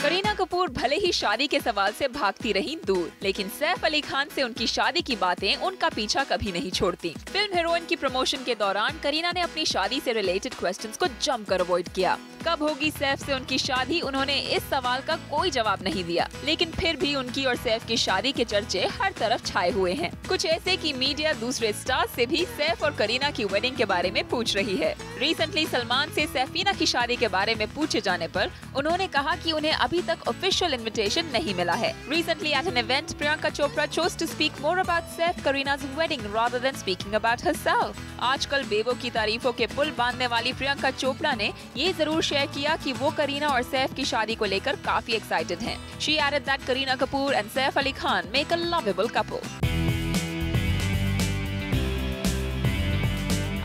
करीना कपूर भले ही शादी के सवाल से भागती रहीं दूर, लेकिन सैफ अली खान से उनकी शादी की बातें उनका पीछा कभी नहीं छोड़ती। फिल्म हीरोइन की प्रमोशन के दौरान करीना ने अपनी शादी से रिलेटेड क्वेश्चंस को जमकर अवॉइड किया। कब होगी सैफ से उनकी शादी, उन्होंने इस सवाल का कोई जवाब नहीं दिया, लेकिन फिर भी उनकी और सैफ की शादी के चर्चे हर तरफ छाए हुए हैं। कुछ ऐसे कि मीडिया दूसरे स्टार्स से भी सैफ और करीना की वेडिंग के बारे में पूछ रही है। रिसेंटली सलमान से सैफीना की शादी के बारे में पूछे जाने पर उन्होंने कहा कि उन्हें अभी तक ऑफिशियल इन्विटेशन नहीं मिला है। Recently at an event, Priyanka Chopra chose to speak more about Saif Kareena's wedding rather than speaking about herself. आजकल बेबो की तारीफों के पुल बांधने वाली प्रियंका चोपड़ा ने ये जरूर शेयर किया कि वो करीना और सैफ की शादी को लेकर काफी एक्साइटेड हैं। She added that Kareena Kapoor and Saif Ali Khan make a lovable couple.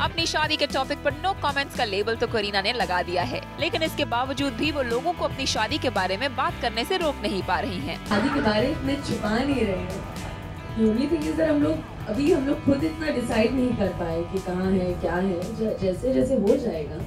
अपनी शादी के टॉपिक पर नो कमेंट्स का लेबल तो करीना ने लगा दिया है, लेकिन इसके बावजूद भी वो लोगों को अपनी शादी के बारे में बात करने से रोक नहीं पा रही हैं। शादी के बारे में छुपा नहीं रहे हैं। The only thing is that हम लोग खुद इतना डिसाइड नहीं कर पाए कि कहाँ है क्या है। जैसे जैसे हो जाएगा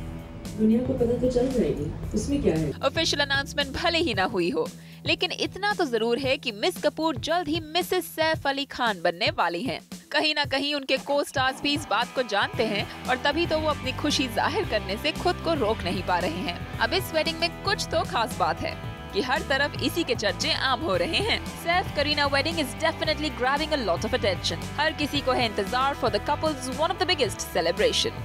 दुनिया को पता तो चल जाएगी, उसमें क्या है। ऑफिशियल अनाउंसमेंट भले ही ना हुई हो, लेकिन इतना तो जरूर है कि मिस कपूर जल्द ही मिसेस सैफ अली खान बनने वाली हैं। कहीं ना कहीं उनके को स्टार्स भी इस बात को जानते हैं और तभी तो वो अपनी खुशी जाहिर करने से खुद को रोक नहीं पा रहे हैं। अब इस वेडिंग में कुछ तो खास बात है कि हर तरफ इसी के चर्चे आम हो रहे हैं। Saif Kareena wedding is definitely grabbing a lot of attention. हर किसी को है इंतजार for the couple's one of the biggest celebration.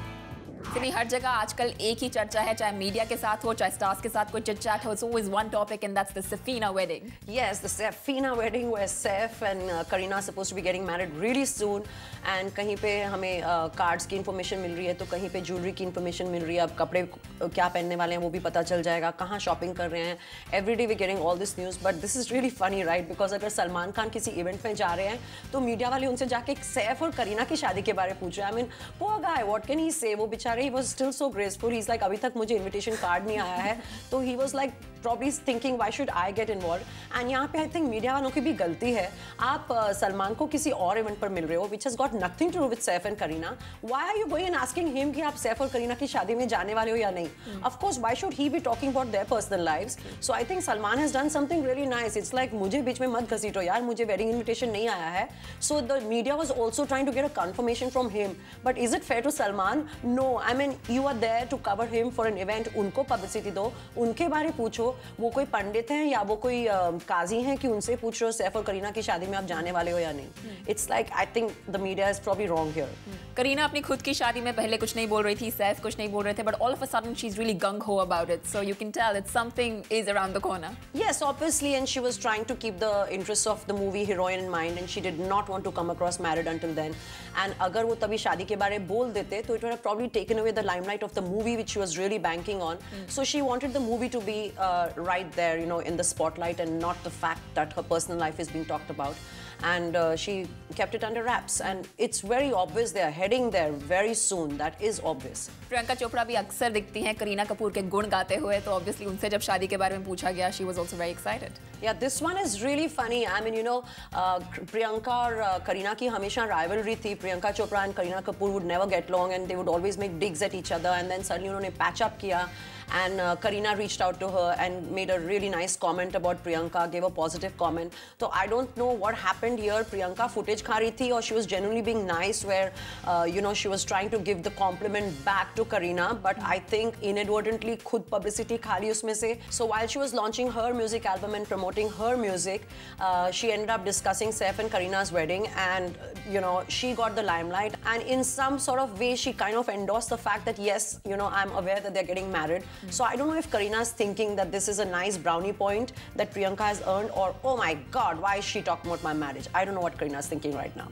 इतनी हर जगह आजकल एक ही चर्चा है, चाहे मीडिया के साथ हो, चाहे स्टार्स के साथ कोई चिट-चैट हो, it's always one topic and that's the Safina wedding. Yes, the Safina wedding where Saif and Kareena are supposed to be getting married really soon and कहीं पे हमें कार्ड्स की इन्फॉर्मेशन मिल रही है, तो कहीं पे ज्वेलरी की इन्फॉर्मेशन मिल रही है। अब कपड़े क्या पहनने वाले हैं वो भी पता चल जाएगा, कहाँ शॉपिंग कर रहे हैं। Every day we getting all this news, but this is really funny right, because अगर सलमान खान किसी इवेंट में जा रहे हैं तो मीडिया वाले उनसे जाके सैफ और करीना की शादी के बारे में पूछ रहे हैं। I mean poor guy, what can he say. वो बेचारे he was still so graceful. He is like अभी तक मुझे इन्विटेशन कार्ड नहीं आया है, तो he was like probably thinking why should I get involved. and यहाँ पे I think मीडिया वालों की भी गलती है। आप सलमान को किसी और इवेंट पर मिल रहे हो which has got nothing to do with Saif and Kareena. Why are you going and asking him कि आप सैफ और करीना की शादी में जाने वाले हो या नहीं? Of course, why should he be talking about their personal lives? So I think Salman has done something really nice. It's like मुझे बीच में मत घसीटो यार, मुझे wedding invitation नहीं आया है। So the media was also trying to get a confirmation from him. But is it fair to Salman? No. I mean you are there to cover him for an event. उनको publicity दो, उनके बारे पूछो। वो कोई पंडित हैं या वो कोई काजी हैं कि उनसे पूछ रहे हो सैफ और करीना की शादी में आप जाने वाले हो या नहीं? It's like I think the media is probably wrong here. Kareena अपनी खुद की शादी में पहले कुछ नहीं बोल रही थी, सैफ कुछ नहीं बोल रहे थे, but all of a sudden she is really gung ho about it, so you can tell it's something is around the corner. Yes, obviously, and she was trying to keep the interests of the movie heroine in mind, and she did not want to come across married until then. And अगर वो तभी शादी के बारे में बोल देते तो it would have probably taken away the limelight of the movie which she was really banking on. So she wanted the movie to be right there, you know, in the spotlight and not the fact that her personal life is being talked about. And she kept it under wraps, and it's very obvious they are heading there very soon. That is obvious. Priyanka Chopra भी अक्सर दिखती हैं करीना कपूर के गुण गाते हुए, तो obviously उनसे जब शादी के बारे में पूछा गया, she was also very excited. Yeah, this one is really funny. I mean, you know, Priyanka और करीना की हमेशा rivalry थी. Priyanka Chopra and Kareena Kapoor would never get along, and they would always make digs at each other. And then suddenly उन्होंने patch up किया, and Kareena reached out to her and made a really nice comment about Priyanka, gave a positive comment. So I don't know what happened here. Priyanka footage खा रही थी और she was genuinely being nice, where you know she was trying to give the compliment back to Kareena, but I think inadvertently खुद publicity खा ली उसमें से. So while she was launching her music album and promoting her music, she ended up discussing Saif and Kareena's wedding, and you know she got the limelight, and in some sort of way she kind of endorsed the fact that yes, you know, I'm aware that they're getting married. So I don't know if Kareena is thinking that this is a nice brownie point that Priyanka has earned, or oh my God, why is she talking about my marriage? I don't know what Kareena is thinking right now.